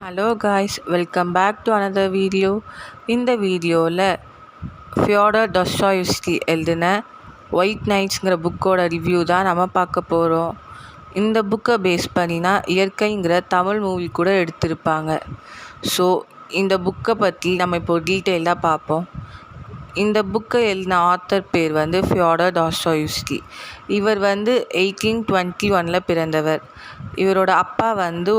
Hello guys, welcome back to another video. இந்த வீடியோவில் Fyodor டாஸ்டாயெவ்ஸ்கி எழுதின ஒயிட் நைட்ஸுங்கிற புக்கோட ரிவ்யூ தான் நம்ம பார்க்க போகிறோம். இந்த புக்கை பேஸ் பண்ணினா இயற்கைங்கிற தமிழ் மூவி கூட எடுத்திருப்பாங்க. ஸோ இந்த புக்கை பற்றி நம்ம இப்போ டீட்டெயிலாக பார்ப்போம். இந்த புக்கை எழுதின ஆத்தர் பேர் ஃபியோடர் டாஸ்டாயெவ்ஸ்கி. இவர் 1821 பிறந்தவர். இவரோட அப்பா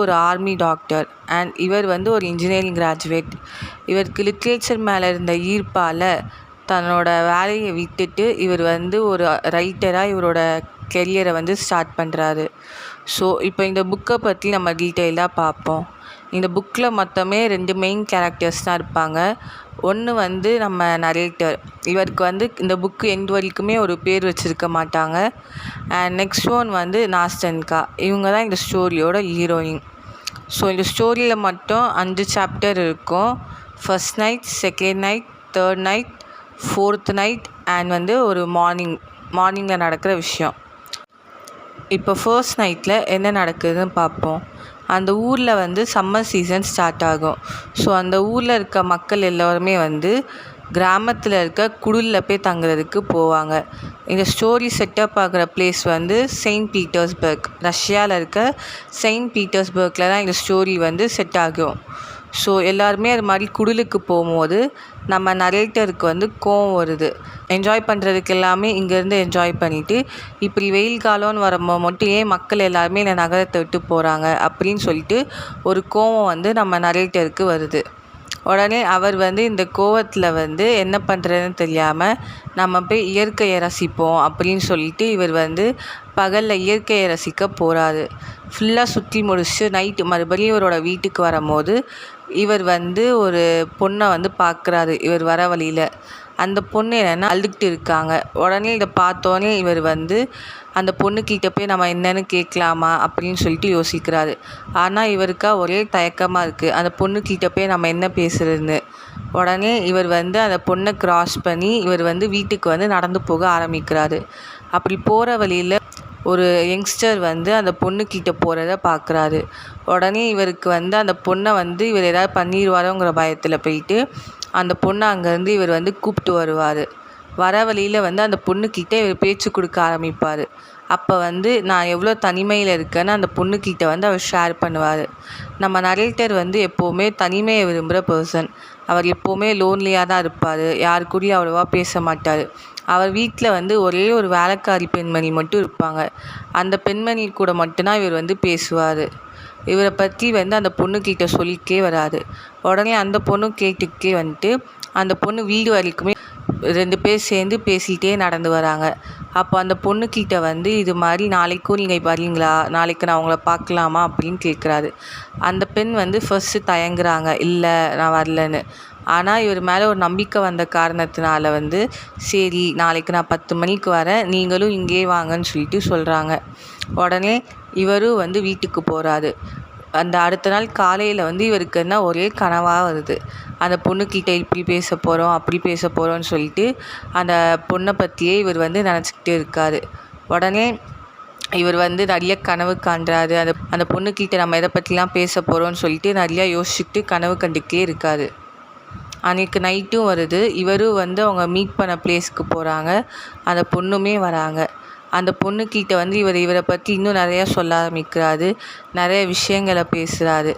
ஒரு ஆர்மி டாக்டர் அண்ட் இவர் ஒரு இன்ஜினியரிங் கிராஜுவேட். இவருக்கு லிட்ரேச்சர் மேலே இருந்த ஈர்ப்பால் தன்னோட வேலையை விட்டுட்டு இவர் ஒரு ரைட்டராக இவரோட கெரியரை ஸ்டார்ட் பண்ணுறாரு. ஸோ இப்போ இந்த புக்கை பற்றி நம்ம டீட்டெயிலாக பார்ப்போம். இந்த புக்கில் மொத்தமே 2 மெயின் கேரக்டர்ஸ் தான் இருப்பாங்க. ஒன்று நம்ம நரேட்டர். இவருக்கு இந்த புக்கு எண்ட் வரைக்குமே ஒரு பேர் வச்சுருக்க மாட்டாங்க. And next one Nastenka. இவங்க தான் இந்த ஸ்டோரியோட ஹீரோயின். ஸோ இந்த ஸ்டோரியில் மட்டும் 5 சாப்டர் இருக்கும். First night, second night, third night, fourth night and ஒரு மார்னிங்கில் நடக்கிற விஷயம். இப்போ ஃபர்ஸ்ட் நைட்டில் என்ன நடக்குதுன்னு பார்ப்போம். அந்த ஊரில் சம்மர் சீசன் ஸ்டார்ட் ஆகும். ஸோ அந்த ஊரில் இருக்க மக்கள் எல்லோருமே கிராமத்தில் இருக்க குடிலில் போய் தங்குறதுக்கு போவாங்க. இந்த ஸ்டோரி செட்டப் ஆகிற பிளேஸ் செயின்ட் பீட்டர்ஸ்பர்க். ரஷ்யாவில் இருக்க செயின்ட் பீட்டர்ஸ்பர்க்கில் தான் இந்த ஸ்டோரி செட் ஆகும். ஸோ எல்லாருமே அது மாதிரி குடிலுக்கு போகும்போது நம்ம நரேட்டருக்கு கோவம் வருது. என்ஜாய் பண்ணுறதுக்கு எல்லாமே இங்கேருந்து என்ஜாய் பண்ணிவிட்டு இப்படி வெயில் காலம்னு வரும்போது மட்டும் ஏன் மக்கள் எல்லாருமே இந்த நகரத்தை விட்டு போகிறாங்க அப்படின்னு சொல்லிட்டு ஒரு கோவம் நம்ம நரேட்டருக்கு வருது. உடனே அவர் இந்த கோவத்தில் என்ன பண்ணுறதுன்னு தெரியாமல் நம்ம போய் இயற்கையை ரசிப்போம் அப்படின்னு சொல்லிட்டு இவர் பகலில் இயற்கையை ரசிக்க போகிறாரு. ஃபுல்லாக சுற்றி முடிச்சுட்டு நைட்டு மறுபடியும் இவரோட வீட்டுக்கு வரும்போது இவர் ஒரு பொண்ணை பார்க்குறாரு. இவர் வர வழியில் அந்த பொண்ணு என்னென்னா அழுதுகிட்டு இருக்காங்க. உடனே இதை பார்த்தோன்னே இவர் அந்த பொண்ணுக்கிட்ட போய் நம்ம என்னென்னு கேட்கலாமா அப்படின்னு சொல்லிட்டு யோசிக்கிறாரு. ஆனால் இவருக்கா ஒரே தயக்கமாக இருக்குது, அந்த பொண்ணுக்கிட்ட போய் நம்ம என்ன பேசுகிறதுன்னு. உடனே இவர் அந்த பொண்ணை க்ராஸ் பண்ணி இவர் வீட்டுக்கு நடந்து போக ஆரம்பிக்கிறாரு. அப்படி போகிற வழியில் ஒரு யங்ஸ்டர் அந்த பொண்ணுக்கிட்ட போகிறத பார்க்குறாரு. உடனே இவருக்கு அந்த பொண்ணை இவர் ஏதாவது பண்ணிடுவாரோங்கிற பயத்தில் போயிட்டு அந்த பொண்ணை அங்கேருந்து இவர் கூப்பிட்டு வருவார். வர வழியில் அந்த பொண்ணுக்கிட்ட இவர் பேச்சு கொடுக்க ஆரம்பிப்பார். அப்போ நான் எவ்வளோ தனிமையில் இருக்கேன்னு அந்த பொண்ணுக்கிட்ட அவர் ஷேர் பண்ணுவார். நம்ம நரேட்டர் எப்போவுமே தனிமையை விரும்புகிற பர்சன். அவர் எப்போவுமே லோன்லியாக தான் இருப்பார். யாரு கூடயும் அவ்வளோவா பேச மாட்டார். அவர் வீட்டில் ஒரே ஒரு வேலைக்காரி பெண்மணி மட்டும் இருப்பாங்க. அந்த பெண்மணி கூட மட்டும்தான் இவர் பேசுவார். இவரை பற்றி அந்த பொண்ணுக்கிட்ட சொல்லிக்கே வராது. உடனே அந்த பொண்ணு கேட்டுக்கே அந்த பொண்ணு வீடு வரைக்குமே 2 பேர் சேர்ந்து பேசிகிட்டே நடந்து வராங்க. அப்போ அந்த பொண்ணுக்கிட்ட இது மாதிரி நாளைக்கும் நீங்கள் வரீங்களா, நாளைக்கு நான் உங்களை பார்க்கலாமா அப்படின்னு கேட்குறாரு. அந்த பெண் ஃபர்ஸ்ட்டு தயங்குறாங்க, இல்லை நான் வரலன்னு. ஆனால் இவர் மேலே ஒரு நம்பிக்கை வந்த காரணத்தினால சரி நாளைக்கு நான் 10 மணிக்கு வரேன், நீங்களும் இங்கேயே வாங்கன்னு சொல்லிட்டு சொல்கிறாங்க. உடனே இவரும் வீட்டுக்கு போகிறாரு. அந்த அடுத்த நாள் காலையில் இவருக்கு என்ன ஒரே கனவாக வருது. அந்த பொண்ணுக்கிட்ட இப்படி பேச போகிறோம், அப்படி பேச போகிறோன்னு சொல்லிட்டு அந்த பொண்ணை பற்றியே இவர் நினச்சிக்கிட்டே இருக்கார். உடனே இவர் நிறைய கனவு காண்றாரு. அந்த பொண்ணுக்கிட்ட நம்ம எதை பற்றிலாம் பேச போகிறோன்னு சொல்லிட்டு நிறையா யோசிச்சுட்டு கனவு கண்டுக்கிட்டே இருக்கார். அன்றைக்கு நைட்டும் வருது. இவரும் அவங்க மீட் பண்ண பிளேஸ்க்கு போகிறாங்க. அந்த பொண்ணுமே வராங்க. அந்த பொண்ணுக்கிட்ட இவரை பற்றி இன்னும் நிறையா சொல்ல ஆரம்பிக்கிறாரு. நிறைய விஷயங்களை பேசுகிறாரு.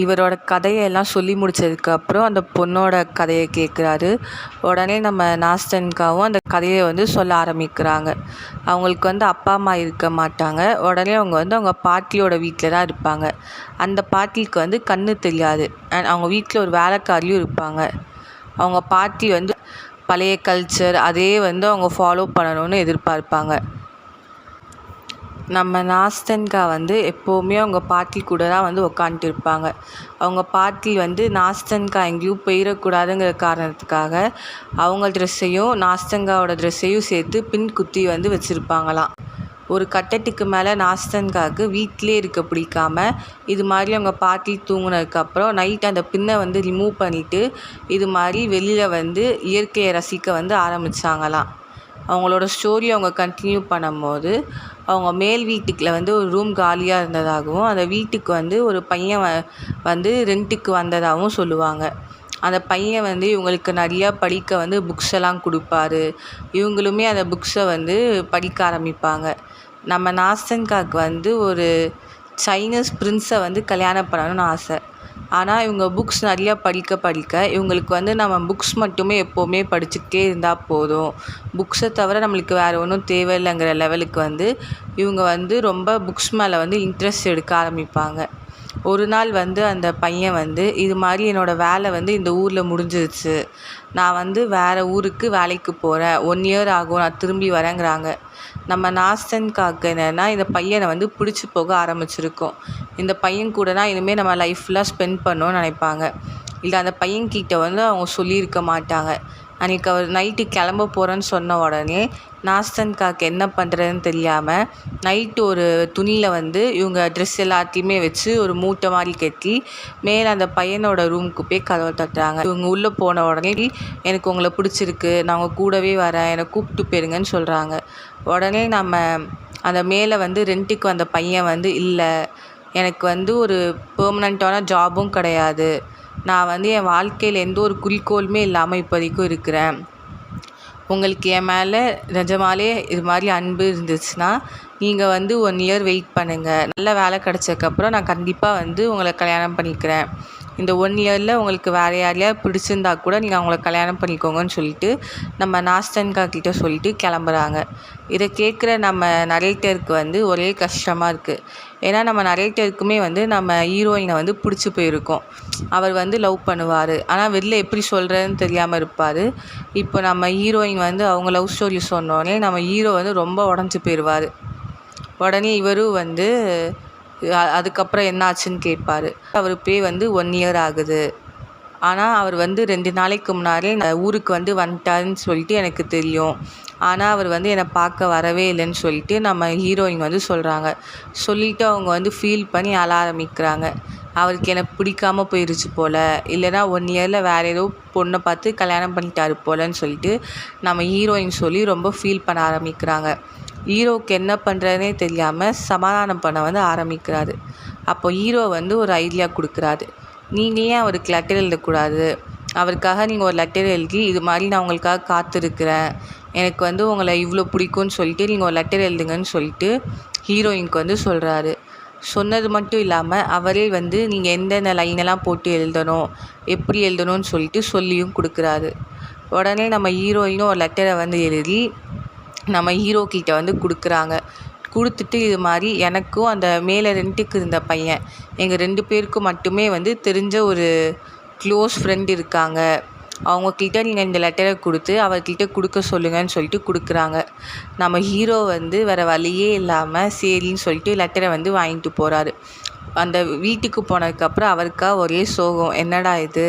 இவரோட கதையெல்லாம் சொல்லி முடித்ததுக்கப்புறம் அந்த பொண்ணோட கதையை கேட்குறாரு. உடனே நம்ம நாஸ்டன்காவும் அந்த கதையை சொல்ல ஆரம்பிக்கிறாங்க. அவங்களுக்கு அப்பா அம்மா இருக்க மாட்டாங்க. உடனே அவங்க அவங்க பாட்டியோட வீட்டில் தான் இருப்பாங்க. அந்த பாட்டிக்கு கண்ணு தெரியாது. அண்ட் அவங்க வீட்டில் ஒரு வேலைக்காரியும் இருப்பாங்க. அவங்க பாட்டி பழைய கல்ச்சர் அதே அவங்க ஃபாலோ பண்ணணும்னு எதிர்பார்ப்பாங்க. நம்ம நாஸ்டன்கா எப்போவுமே அவங்க பாட்டி கூட தான் உட்காந்துட்டு இருப்பாங்க. அவங்க பாட்டி நாஸ்டன்கா எங்கேயும் போயிடக்கூடாதுங்கிற காரணத்துக்காக அவங்க ட்ரெஸ்ஸையும் நாஸ்டன்காவோட ட்ரெஸ்ஸையும் சேர்த்து பின் குத்தி வச்சுருப்பாங்களாம். ஒரு கட்டத்துக்கு மேலே நாஸ்டன்காவுக்கு வீட்டிலே இருக்க பிடிக்காம இது மாதிரி அவங்க பாட்டி தூங்கினதுக்கப்புறம் நைட் அந்த பின்னை ரிமூவ் பண்ணிவிட்டு இது மாதிரி வெளியில் இயற்கையை ரசிக்க ஆரம்பித்தாங்களாம். அவங்களோட ஸ்டோரி அவங்க கண்டினியூ பண்ணும்போது அவங்க மேல் வீட்டுக்குள்ள வந்து ஒரு ரூம் காலியாக இருந்ததாகவும் அந்த வீட்டுக்கு வந்து ஒரு பையன் வந்து ரெண்ட்டுக்கு வந்ததாகவும் சொல்லுவாங்க. அந்த பையன் வந்து இவங்களுக்கு நிறையா படிக்க வந்து புக்ஸ் எல்லாம் கொடுப்பாரு. இவங்களுமே அந்த புக்ஸை வந்து படிக்க ஆரம்பிப்பாங்க. நம்ம நாஸ்தன்காவுக்கு வந்து ஒரு சைனீஸ் பிரின்ஸை வந்து கல்யாணம் பண்ணணும்னு ஆசை. ஆனால் இவங்க புக்ஸ் நிறையா படிக்க இவங்களுக்கு வந்து நம்ம புக்ஸ் மட்டுமே எப்போவுமே படிச்சுக்கிட்டே இருந்தால் போதும், புக்ஸை தவிர நம்மளுக்கு வேறு ஒன்றும் தேவையில்லைங்கிற லெவலுக்கு வந்து இவங்க வந்து ரொம்ப புக்ஸ் மேலே வந்து இன்ட்ரெஸ்ட் எடுக்க ஆரம்பிப்பாங்க. ஒரு நாள் வந்து அந்த பையன் வந்து இது மாதிரி என்னோடய வேலை வந்து இந்த ஊரில் முடிஞ்சிருச்சு, நான் வந்து வேறு ஊருக்கு வேலைக்கு போகிறேன், 1 இயர் ஆகும், நான் திரும்பி வரேங்கிறாங்க. நம்ம நாஸ்தன்காவுக்கு என்னென்னா இந்த பையனை வந்து பிடிச்சி போக ஆரம்பிச்சிருக்கோம். இந்த பையன் கூடனா இனிமேல் நம்ம லைஃப் ஃபுல்லாக ஸ்பெண்ட் பண்ணணும்னு நினைப்பாங்க. இல்லை அந்த பையன்கிட்ட வந்து அவங்க சொல்லியிருக்க மாட்டாங்க. அன்றைக்கி அவர் நைட்டு கிளம்ப போகிறேன்னு சொன்ன உடனே நாஸ்தன்காவுக்கு என்ன பண்ணுறதுன்னு தெரியாமல் நைட்டு ஒரு துணியில் வந்து இவங்க ட்ரெஸ் எல்லாத்தையுமே வச்சு ஒரு மூட்டை மாதிரி கட்டி மேலே அந்த பையனோட ரூமுக்கு போய் கதவை தட்டுறாங்க. இவங்க உள்ளே போன உடனே எனக்கு உங்களை பிடிச்சிருக்கு, நான் உங்கள் கூடவே வரேன், என்னை கூப்பிட்டு போயிருங்கன்னு சொல்கிறாங்க. உடனே நம்ம அந்த மேலே வந்து ரெண்ட்டுக்கு வந்த பையன் வந்து இல்லை, எனக்கு வந்து ஒரு பெர்மனண்ட்டான ஜாபும் கிடையாது, நான் வந்து என் வாழ்க்கையில் எந்த ஒரு குறிக்கோளுமே இல்லாமல் இப்போதைக்கும் இருக்கிறேன், உங்களுக்கு என் மேலே நிஜமாலே இது மாதிரி அன்பு இருந்துச்சுன்னா நீங்கள் வந்து 1 இயர் வெயிட் பண்ணுங்கள், நல்ல வேலை கிடச்சதுக்கப்புறம் நான் கண்டிப்பாக வந்து உங்களை கல்யாணம் பண்ணிக்கிறேன், இந்த 1 இயரில் உங்களுக்கு வேறு யாரையா பிடிச்சிருந்தா கூட நீங்கள் அவங்கள கல்யாணம் பண்ணிக்கோங்கன்னு சொல்லிட்டு நம்ம நாஸ்தன்காக்கிட்ட சொல்லிட்டு கிளம்புறாங்க. இதை கேட்குற நம்ம நரேட்டருக்கு வந்து ஒரே கஷ்டமாக இருக்குது. ஏன்னா நம்ம நரேட்டருக்குமே வந்து நம்ம ஹீரோயினை வந்து பிடிச்சி போயிருக்கோம். அவர் வந்து லவ் பண்ணுவார், ஆனால் வெளில எப்படி சொல்கிறதுன்னு தெரியாமல் இருப்பார். இப்போ நம்ம ஹீரோயின் வந்து அவங்க லவ் ஸ்டோரி சொன்னோடனே நம்ம ஹீரோ வந்து ரொம்ப உடஞ்சி போயிடுவார். உடனே இவரும் வந்து அதுக்கப்புறம் என்ன ஆச்சுன்னு கேட்பார். அவர் போய் வந்து 1 இயர் ஆகுது, ஆனால் அவர் வந்து 2 நாளைக்கு முன்னாடியே ஊருக்கு வந்து வந்துட்டாருன்னு சொல்லிட்டு எனக்கு தெரியும், ஆனால் அவர் வந்து என்னை பார்க்க வரவே இல்லைன்னு சொல்லிட்டு நம்ம ஹீரோயின் வந்து சொல்கிறாங்க. சொல்லிவிட்டு அவங்க வந்து ஃபீல் பண்ணி அழ ஆரம்பிக்கிறாங்க. அவருக்கு எனக்கு பிடிக்காமல் போயிடுச்சு போல், இல்லைனா 1 இயரில் வேறு ஏதோ பொண்ணை பார்த்து கல்யாணம் பண்ணிட்டாரு போலன்னு சொல்லிட்டு நம்ம ஹீரோயின் சொல்லி ரொம்ப ஃபீல் பண்ண ஆரம்பிக்கிறாங்க. ஹீரோவுக்கு என்ன பண்ணுறதுனே தெரியாமல் சமாதானம் பண்ண வந்து ஆரம்பிக்கிறாரு. அப்போ ஹீரோ வந்து ஒரு ஐடியா கொடுக்குறாரு. நீங்கள் ஏன் அவருக்கு லெட்டர் எழுதக்கூடாது, அவருக்காக நீங்கள் ஒரு லெட்டர் எழுதி இது மாதிரி நான் உங்களுக்காக காத்திருக்கிறேன், எனக்கு வந்து உங்களை இவ்வளோ பிடிக்கும்னு சொல்லிட்டு நீங்கள் ஒரு லெட்டர் எழுதுங்கன்னு சொல்லிட்டு ஹீரோயினுக்கு வந்து சொல்கிறாரு. சொன்னது மட்டும் இல்லாமல் அவரே வந்து நீங்கள் எந்தெந்த லைனெல்லாம் போட்டு எழுதணும், எப்படி எழுதணும்னு சொல்லிட்டு சொல்லியும் கொடுக்குறாரு. உடனே நம்ம ஹீரோயினும் ஒரு லெட்டரை வந்து எழுதி நம்ம ஹீரோக்கிட்ட வந்து கொடுக்குறாங்க. கொடுத்துட்டு இது மாதிரி எனக்கும் அந்த மேலே ரெண்ட்டுக்கு இருந்த பையன், எங்கள் 2 பேருக்கும் மட்டுமே வந்து தெரிஞ்ச ஒரு க்ளோஸ் ஃப்ரெண்ட் இருக்காங்க, அவங்கக்கிட்ட நீங்கள் இந்த லெட்டரை கொடுத்து அவர்கிட்ட கொடுக்க சொல்லுங்கன்னு சொல்லிட்டு கொடுக்குறாங்க. நம்ம ஹீரோ வந்து வேறு வழியே இல்லாமல் சரின்னு சொல்லிட்டு லெட்டரை வந்து வாங்கிட்டு போகிறாரு. அந்த வீட்டுக்கு போனதுக்கப்புறம் அவருக்கா ஒரே சோகம், என்னடா இது,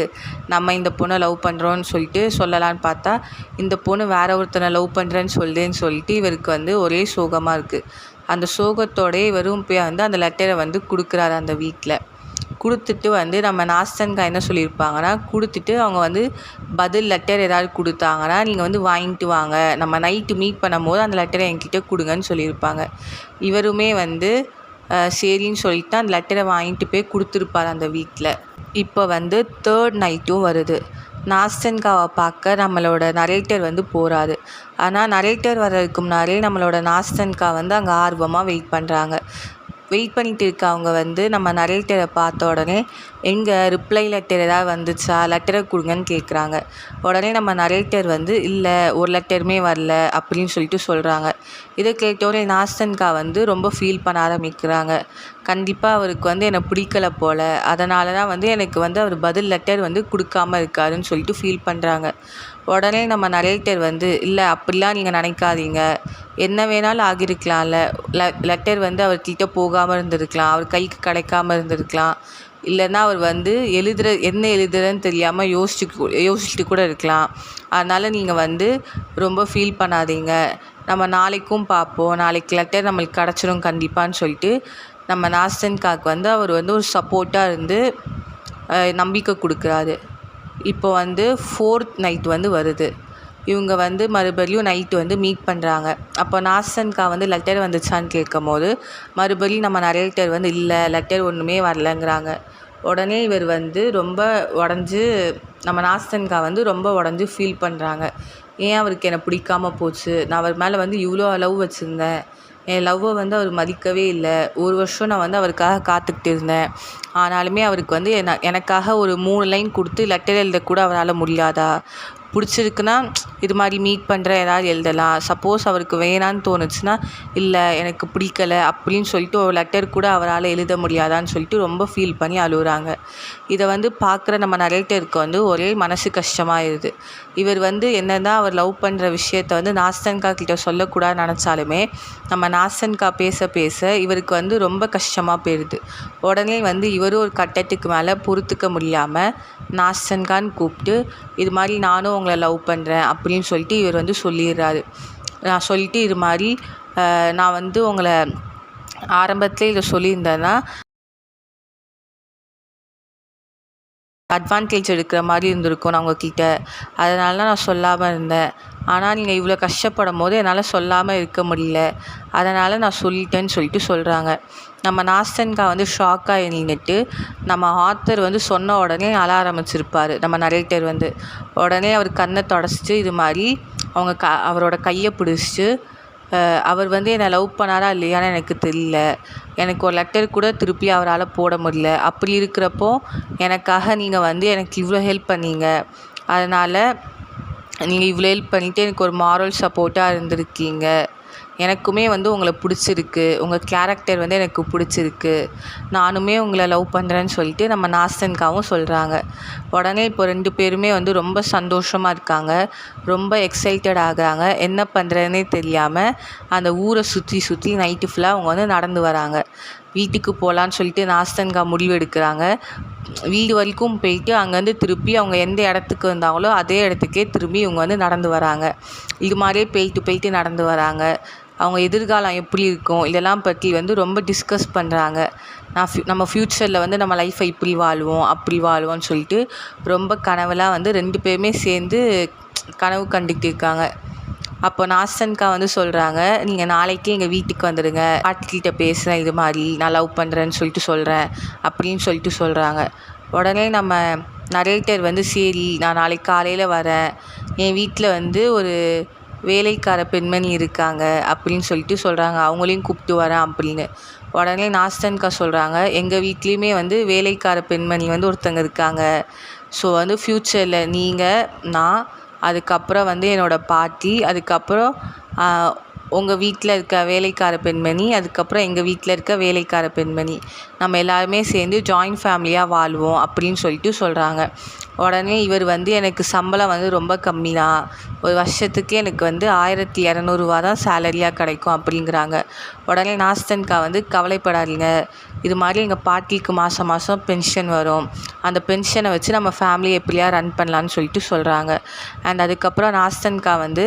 நம்ம இந்த பொண்ணை லவ் பண்ணுறோன்னு சொல்லிட்டு சொல்லலான்னு பார்த்தா இந்த பொண்ணு வேற ஒருத்தனை லவ் பண்ணுறேன்னு சொல்லிட்டு இவருக்கு வந்து ஒரே சோகமாக இருக்குது. அந்த சோகத்தோடே இவரும் போய் வந்து அந்த லெட்டரை வந்து கொடுக்குறாரு அந்த வீட்டில். கொடுத்துட்டு வந்து நம்ம நாஸ்தன்கா என்ன சொல்லியிருப்பாங்கன்னா, கொடுத்துட்டு அவங்க வந்து பதில் லெட்டர் ஏதாவது கொடுத்தாங்கன்னா நீங்கள் வந்து வாங்கிட்டு வாங்க, நம்ம நைட்டு மீட் பண்ணும்போது அந்த லெட்டரை என்கிட்ட கொடுங்கன்னு சொல்லியிருப்பாங்க. இவருமே வந்து சரின்னு சொல்லிட்டு அந்த லெட்டரை வாங்கிட்டு போய் கொடுத்துருப்பார் அந்த வீட்டில். இப்போ வந்து 3rd நைட்டும் வருது. நாஸ்தன்காவை பார்க்க நம்மளோட நரேட்டர் வந்து போகிறாரு. ஆனால் நரேட்டர் வர்றதுக்கு முன்னாடியே நம்மளோட நாஸ்தன்கா வந்து அங்கே ஆர்வமாக வெயிட் பண்ணுறாங்க. வெயிட் பண்ணிகிட்டு இருக்கவங்க வந்து நம்ம நரேட்டரை பார்த்த உடனே எங்கே ரிப்ளை லெட்டர் ஏதாவது வந்துச்சா, லெட்டரை கொடுங்கன்னு கேட்குறாங்க. உடனே நம்ம நரேட்டர் வந்து இல்லை ஒரு லெட்டருமே வரல அப்படின்னு சொல்லிட்டு சொல்கிறாங்க. இதை கேட்டோடனே நாஸ்தன்கா வந்து ரொம்ப ஃபீல் பண்ண ஆரம்பிக்கிறாங்க. கண்டிப்பாக அவருக்கு வந்து என்னை பிடிக்கலை போல், அதனால தான் வந்து எனக்கு வந்து அவர் பதில் லெட்டர் வந்து கொடுக்காமல் இருக்காருன்னு சொல்லிட்டு ஃபீல் பண்ணுறாங்க. உடனே நம்ம நரேட்டர் வந்து இல்லை அப்படிலாம் நீங்கள் நினைக்காதீங்க, என்ன வேணாலும் ஆகியிருக்கலாம்ல, லெட்டர் வந்து அவர்கிட்ட போகாமல் இருந்திருக்கலாம், அவர் கைக்கு கிடைக்காமல் இருந்திருக்கலாம், இல்லைன்னா அவர் வந்து என்ன எழுதுறதுன்னு தெரியாமல் யோசிச்சுட்டு கூட இருக்கலாம், அதனால் நீங்கள் வந்து ரொம்ப ஃபீல் பண்ணாதீங்க, நம்ம நாளைக்கும் பார்ப்போம், நாளைக்கு லெட்டர் நம்மளுக்கு கிடச்சிரும் கண்டிப்பான்னு சொல்லிட்டு நம்ம நாஸ்தன்காவுக்கு வந்து அவர் வந்து ஒரு சப்போர்ட்டாக இருந்து நம்பிக்கை கொடுக்குறாரு. இப்போ வந்து 4th நைட் வந்து வருது. இவங்க வந்து மறுபடியும் நைட்டு வந்து மீட் பண்ணுறாங்க. அப்போ நாஸ்தன்கா வந்து லெட்டர் வந்துச்சான்னு கேட்கும்போது மறுபடியும் நம்ம நரேட்டர் வந்து இல்லை, லெட்டர் ஒன்றுமே வரலங்கிறாங்க. உடனே இவர் வந்து ரொம்ப உடஞ்சி நம்ம நாஸ்தன்கா வந்து ரொம்ப உடஞ்சி ஃபீல் பண்ணுறாங்க. ஏன் அவருக்கு என்னை பிடிக்காம போச்சு, நான் அவர் மேலே வந்து இவ்வளோ லவ் வச்சுருந்தேன், என் லவ்வை வந்து அவர் மதிக்கவே இல்லை, 1 வருஷம் நான் வந்து அவருக்காக காத்துக்கிட்டு இருந்தேன், ஆனாலுமே அவருக்கு வந்து எனக்காக ஒரு 3 லைன் கொடுத்து லெட்டர் எழுதக்கூட அவரால் முடியாதா, பிடிச்சிருக்குன்னா இது மாதிரி மீட் பண்ணுற ஏதாவது எழுதலாம், சப்போஸ் அவருக்கு வேணான்னு தோணுச்சுன்னா இல்லை எனக்கு பிடிக்கலை அப்படின்னு சொல்லிட்டு ஒரு லெட்டர் கூட அவரால் எழுத முடியாதான்னு சொல்லிட்டு ரொம்ப ஃபீல் பண்ணி அழுகுறாங்க. இதை வந்து பார்க்குற நம்ம நரேட்டருக்கு வந்து ஒரே மனசு கஷ்டமாகிடுது. இவர் வந்து என்னதான் அவர் லவ் பண்ணுற விஷயத்த வந்து நாஸ்தன்கா கிட்ட சொல்லக்கூடாதுன்னு நினச்சாலுமே நம்ம நாஸ்தன்கா பேச பேச இவருக்கு வந்து ரொம்ப கஷ்டமாக போயிடுது. உடனே வந்து இவரும் ஒரு கட்டத்துக்கு மேலே பொறுத்துக்க முடியாமல் நாஸ்தன்கான்னு கூப்பிட்டு இது மாதிரி நானும் உங்களை லவ் பண்ணுறேன் அப்படின்னு சொல்லிட்டு இவர் வந்து சொல்லிடுறாரு. நான் சொல்லிட்டு இது மாதிரி நான் வந்து உங்களை ஆரம்பத்தில் இதை சொல்லியிருந்தேன்னா அட்வான்டேஜ் எடுக்கிற மாதிரி இருந்திருக்கும் நான் உங்ககிட்ட, அதனால தான் நான் சொல்லாமல் இருந்தேன், ஆனால் நீங்கள் இவ்வளோ கஷ்டப்படும் போது என்னால் சொல்லாமல் இருக்க முடியல, அதனால் நான் சொல்லிட்டேன்னு சொல்லிட்டு சொல்கிறாங்க. நம்ம நாஸ்தன்கா வந்து ஷாக்காக நின்றுட்டு நம்ம ஆத்தர் வந்து சொன்ன உடனே அழ ஆரம்பிச்சிருப்பார். நம்ம நரேட்டர் வந்து உடனே அவர் கண்ணை தொடச்சிட்டு இது மாதிரி அவரோட கையை பிடிச்சிட்டு அவர் வந்து என்னை லவ் பண்ணாரா இல்லையான்னு எனக்கு தெரியல, எனக்கு ஒரு லெட்டர் கூட திருப்பி அவரால் போட முடியல, அப்படி இருக்கிறப்போ எனக்காக நீங்கள் வந்து எனக்கு இவ்வளோ ஹெல்ப் பண்ணீங்க, அதனால் நீங்கள் இவ்வளோ ஹெல்ப் பண்ணிவிட்டு எனக்கு ஒரு மாரல் சப்போர்ட்டாக இருந்திருக்கீங்க, எனக்குமே வந்து உங்களை பிடிச்சிருக்கு, உங்கள் கேரக்டர் வந்து எனக்கு பிடிச்சிருக்கு, நானுமே உங்களை லவ் பண்ணுறேன்னு சொல்லிட்டு நம்ம நாஸ்தன்காவும் சொல்கிறாங்க. உடனே இப்போ 2 பேருமே வந்து ரொம்ப சந்தோஷமாக இருக்காங்க, ரொம்ப எக்ஸைட்டட் ஆகுறாங்க. என்ன பண்ணுறதுனே தெரியாமல் அந்த ஊரை சுற்றி சுற்றி நைட்டு ஃபுல்லாக அவங்க வந்து நடந்து வராங்க. வீட்டுக்கு போகலான்னு சொல்லிட்டு நாஸ்தன்கா முடிவு எடுக்கிறாங்க. வீடு வரைக்கும் போயிட்டு அங்கேருந்து திருப்பி அவங்க எந்த இடத்துக்கு வந்தாங்களோ அதே இடத்துக்கே திரும்பி இவங்க வந்து நடந்து வராங்க. இது மாதிரியே போயிட்டு நடந்து வராங்க. அவங்க எதிர்காலம் எப்படி இருக்கும் இதெல்லாம் பற்றி வந்து ரொம்ப டிஸ்கஸ் பண்ணுறாங்க. நம்ம ஃப்யூச்சரில் வந்து நம்ம லைஃப்பை இப்படி வாழ்வோம் அப்படி வாழ்வோம்னு சொல்லிட்டு ரொம்ப கனவெல்லாம் வந்து 2 பேருமே சேர்ந்து கனவு கண்டுக்கிட்டு இருக்காங்க. அப்போ நாஸ்தன்கா வந்து சொல்கிறாங்க, நீங்கள் நாளைக்கே எங்கள் வீட்டுக்கு வந்துடுங்க, பாட்டிக்கிட்ட பேசுகிறேன், இது மாதிரி நான் லவ் பண்ணுறேன்னு சொல்லிட்டு சொல்கிறேன் அப்படின்னு சொல்லிட்டு சொல்கிறாங்க. உடனே நம்ம நரேட்டர் வந்து சரி நான் நாளைக்கு காலையில் வரேன், என் வீட்டில் வந்து ஒரு வேலைக்கார பெண்மணி இருக்காங்க அப்படின்னு சொல்லிட்டு சொல்கிறாங்க, அவங்களையும் கூப்பிட்டு வரேன் அப்படின்னு. உடனே நாஸ்தன்கா சொல்கிறாங்க, எங்கள் வீட்லேயுமே வந்து வேலைக்கார பெண்மணி வந்து ஒருத்தங்க இருக்காங்க, ஸோ வந்து ஃப்யூச்சரில் நீங்கள், நான், அதுக்கப்புறம் வந்து என்னோடய பாட்டி, அதுக்கப்புறம் உங்கள் வீட்டில் இருக்க வேலைக்கார பெண்மணி, அதுக்கப்புறம் எங்கள் வீட்டில் இருக்க வேலைக்கார பெண்மணி, நம்ம எல்லாருமே சேர்ந்து ஜாயின்ட் ஃபேமிலியாக வாழ்வோம் அப்படின்னு சொல்லிட்டு சொல்கிறாங்க. உடனே இவர் வந்து எனக்கு சம்பளம் வந்து ரொம்ப கம்மி தான், ஒரு வருஷத்துக்கு எனக்கு வந்து 1200 ரூபா தான் சேலரியாக கிடைக்கும் அப்படிங்கிறாங்க. உடனே நாஸ்தன்கா வந்து கவலைப்படாதீங்க, இது மாதிரி எங்கள் பாட்டிக்கு மாதம் மாதம் பென்ஷன் வரும், அந்த பென்ஷனை வச்சு நம்ம ஃபேமிலியை எப்படியா ரன் பண்ணலான்னு சொல்லிட்டு சொல்கிறாங்க. அண்ட் அதுக்கப்புறம் நாஸ்தன்கா வந்து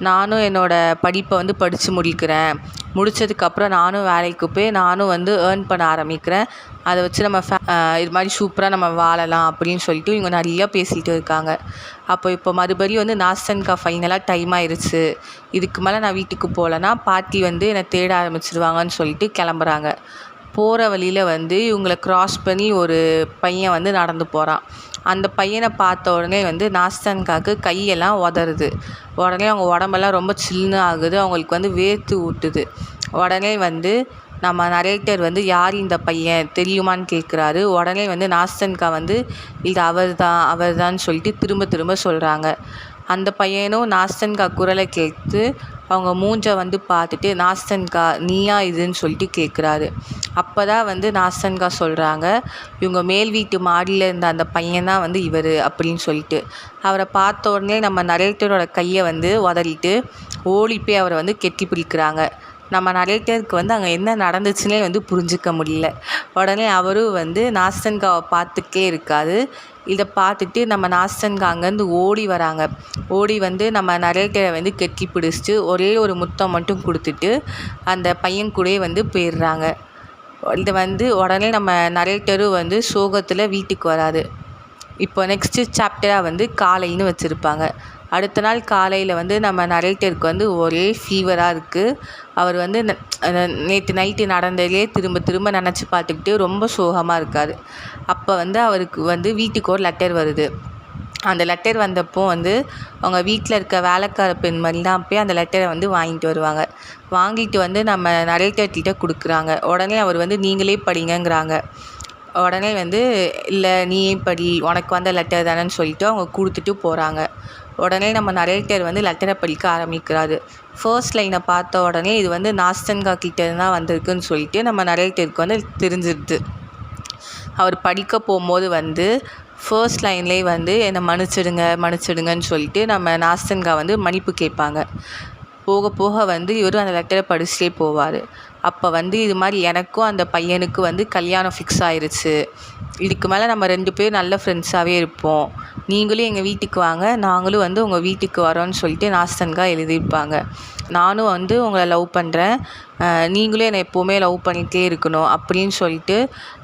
நானும் என்னோடய படிப்பை வந்து படித்து முடித்ததுக்கப்புறம் நானும் வேலைக்கு போய் நானும் வந்து ஏர்ன் பண்ண ஆரம்பிக்கிறேன், அதை வச்சு நம்ம இது மாதிரி சூப்பராக நம்ம வாழலாம் அப்படின்னு சொல்லிட்டு இவங்க நிறையா பேசிகிட்டு இருக்காங்க. இப்போ மறுபடியும் வந்து நாஸ்தன்கா ஃபைனலாக டைம் ஆயிடுச்சு, இதுக்கு மேலே நான் வீட்டுக்கு போகலன்னா பாட்டி வந்து என்னை தேட ஆரம்பிச்சிருவாங்கன்னு சொல்லிட்டு கிளம்புறாங்க. போகிற வழியில் வந்து இவங்களை க்ராஸ் பண்ணி ஒரு பையன் வந்து நடந்து போகிறான். அந்த பையனை பார்த்த உடனே வந்து நாஸ்தன்காவுக்கு கையெல்லாம் உதறுது. உடனே அவங்க உடம்பெல்லாம் ரொம்ப சில்லுன்னு ஆகுது, அவங்களுக்கு வந்து வேர்த்து ஊட்டுது. உடனே வந்து நம்ம நரேட்டர் வந்து யார் இந்த பையன் தெரியுமான்னு கேட்குறாரு. உடனே வந்து நாஸ்தன்கா வந்து இது அவர் தான் சொல்லிட்டு திரும்ப சொல்கிறாங்க. அந்த பையனும் நாஸ்தன்கா குரலை கேட்டு அவங்க மூஞ்சை வந்து பார்த்துட்டு நாஸ்தன்கா நீயா இதுன்னு சொல்லிட்டு கேட்குறாரு. அப்போ தான் வந்து நாஸ்தன்கா சொல்கிறாங்க, இவங்க மேல் வீட்டு மாடியில் இருந்த அந்த பையன் தான் வந்து இவர் அப்படின்னு சொல்லிட்டு. அவரை பார்த்த உடனே நம்ம நரேட்டரோட கையை வந்து உதறிட்டு ஓடி போய் அவரை வந்து கெட்டி பிடிக்கிறாங்க. நம்ம நரேட்டருக்கு வந்து அங்கே என்ன நடந்துச்சுன்னே வந்து புரிஞ்சிக்க முடியல. உடனே அவரும் வந்து நாஸ்தன்காவை பார்த்துட்டே இருக்காரு. இதை பார்த்துட்டு நம்ம நாஸ்தன்கா அங்கேருந்து ஓடி வராங்க. ஓடி வந்து நம்ம நரேட்டரை வந்து கெட்டி பிடிச்சிட்டு ஒரே ஒரு முத்தம் மட்டும் கொடுத்துட்டு அந்த பையன் கூடயே வந்து போயிடுறாங்க. இதை வந்து உடனே நம்ம நரேட்டரும் வந்து சோகத்தில் வீட்டுக்கு வராது. இப்போ நெக்ஸ்ட்டு சாப்டராக வந்து காலைன்னு வச்சுருப்பாங்க. அடுத்த நாள் காலையில் வந்து நம்ம நரேட்டருக்கு வந்து ஒரே ஃபீவராக இருக்குது. அவர் வந்து நேற்று நைட்டு நடந்ததே திரும்ப திரும்ப நினச்சி பார்த்துக்கிட்டு ரொம்ப சோகமாக இருக்கார். அப்போ வந்து அவருக்கு வந்து வீட்டுக்கு ஒரு லெட்டர் வருது. அந்த லெட்டர் வந்தப்போ வந்து அவங்க வீட்டில் இருக்க வேலைக்கார பெண்மணிலாம் போய் அந்த லெட்டரை வந்து வாங்கிட்டு வருவாங்க. வாங்கிட்டு வந்து நம்ம நரேட்டர்கிட்ட கொடுக்குறாங்க. உடனே அவர் வந்து நீங்களே படிங்கங்கிறாங்க. உடனே வந்து இல்லை நீயே படி, உனக்கு வந்த லெட்டர் தானேன்னு சொல்லிட்டு அவங்க கொடுத்துட்டு போகிறாங்க. உடனே நம்ம நரேட்டர் வந்து லெட்டரை படிக்க ஆரம்பிக்கிறாரு. ஃபர்ஸ்ட் லைனை பார்த்த உடனே இது வந்து நாஸ்தன்கா கிட்டே தான் வந்திருக்குன்னு சொல்லிட்டு நம்ம நரேட்டருக்கு வந்து தெரிஞ்சிடுது. அவர் படிக்க போகும்போது வந்து ஃபர்ஸ்ட் லைன்லேயே வந்து என்னை மன்னிச்சிடுங்கன்னு சொல்லிட்டு நம்ம நாஸ்தன்கா வந்து மன்னிப்பு கேட்பாங்க. போக போக வந்து இவரும் அந்த லெட்டரை படிச்சுட்டே போவார். அப்போ வந்து இது மாதிரி எனக்கும் அந்த பையனுக்கு வந்து கல்யாணம் ஃபிக்ஸ் ஆயிடுச்சு. இதுக்கு மேலே நம்ம 2 பேரும் நல்ல ஃப்ரெண்ட்ஸாகவே இருப்போம். நீங்களும் எங்கள் வீட்டுக்கு வாங்க, நாங்களும் வந்து உங்கள் வீட்டுக்கு வரோன்னு சொல்லிட்டு நாஸ்தன்கா எழுதியிருப்பாங்க. நானும் வந்து உங்களை லவ் பண்ணுறேன், நீங்களும் என்னை எப்போவுமே லவ் பண்ணிகிட்டே இருக்கணும் அப்படின்னு சொல்லிட்டு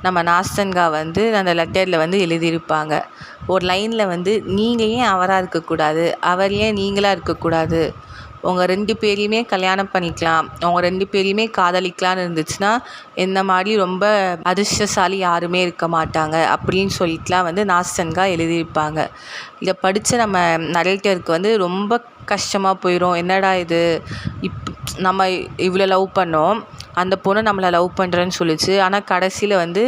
நம்ம நாஸ்தன்கா வந்து அந்த லெட்டரில் வந்து எழுதியிருப்பாங்க. ஒரு லைனில் வந்து நீங்கள் ஏன் அவராக இருக்கக்கூடாது, அவர் ஏன் நீங்களாக இருக்கக்கூடாது, உங்கள் 2 பேரையுமே கல்யாணம் பண்ணிக்கலாம், அவங்க 2 பேரையுமே காதலிக்கலான்னு இருந்துச்சுன்னா இந்த மாதிரி ரொம்ப அதிர்ஷ்டசாலி யாருமே இருக்க மாட்டாங்க அப்படின்னு சொல்லிட்டுலாம் வந்து நாஸ்தன்கா எழுதியிருப்பாங்க. இதை படித்து நம்ம நரேட்டருக்கு வந்து ரொம்ப கஷ்டமாக போயிடும். என்னடா இது, நம்ம இவ்வளோ லவ் பண்ணோம், அந்த பொண்ணு நம்மளை லவ் பண்ணுறேன்னு சொல்லிச்சு, ஆனால் கடைசியில் வந்து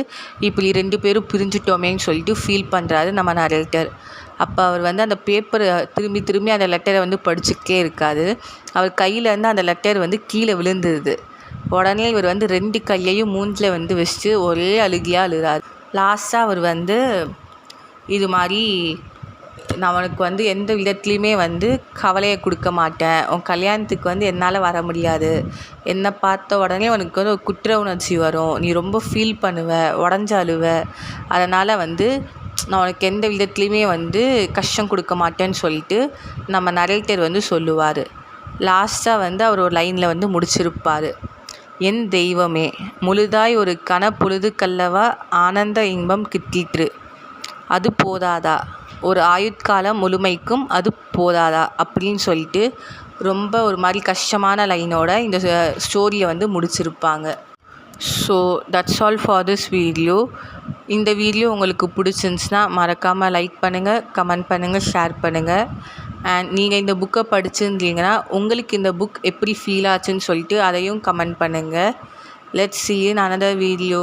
இப்படி 2 பேரும் பிரிஞ்சுட்டோமேன்னு சொல்லிட்டு ஃபீல் பண்ணுறாரு நம்ம நரேட்டர். அப்போ அவர் வந்து அந்த பேப்பரை திரும்பி திரும்பி அந்த லெட்டரை வந்து படிச்சுக்கிட்டே இருக்காது. அவர் கையிலேருந்து அந்த லெட்டர் வந்து கீழே விழுந்துருது. உடனே இவர் வந்து 2 கையையும் மூஞ்சில் வந்து வச்சுட்டு ஒரே அழுகையாக அழுகிறார். லாஸ்ட்டாக அவர் வந்து இது மாதிரி நான் அவனுக்கு வந்து எந்த விதத்துலேயுமே வந்து கவலையை கொடுக்க மாட்டேன், உன் கல்யாணத்துக்கு வந்து என்னால் வர முடியாது, என்னை பார்த்த உடனே உனக்கு வந்து ஒரு குற்ற உணர்ச்சி வரும், நீ ரொம்ப ஃபீல் பண்ணுவ, உடஞ்சி அழுவ, அதனால் வந்து நான் உனக்கு எந்த விதத்துலேயுமே வந்து கஷ்டம் கொடுக்க மாட்டேன்னு சொல்லிட்டு நம்ம நரேட்டர் வந்து சொல்லுவார். லாஸ்ட்டாக வந்து அவர் ஒரு லைனில் வந்து முடிச்சிருப்பார். என் தெய்வமே, முழுதாய் ஒரு கணப்பொழுது கல்லவா ஆனந்த இன்பம் கிட்டிற்று, அது போதாதா, ஒரு ஆயுட்காலம் முழுமைக்கும் அது போதாதா அப்படின்னு சொல்லிட்டு ரொம்ப ஒரு மாதிரி கஷ்டமான லைனோட இந்த ஸ்டோரியை வந்து முடிச்சிருப்பாங்க. So that's all for this video. இந்த வீடியோ உங்களுக்கு பிடிச்சிருந்துச்சுன்னா மறக்காமல் லைக் பண்ணுங்கள், கமெண்ட் பண்ணுங்கள், ஷேர் பண்ணுங்கள். அண்ட் நீங்கள் இந்த புக்கை படிச்சிருந்தீங்கன்னா உங்களுக்கு இந்த புக் எப்படி ஃபீல் ஆச்சுன்னு சொல்லிட்டு அதையும் கமெண்ட் பண்ணுங்கள். Let's see you in another video.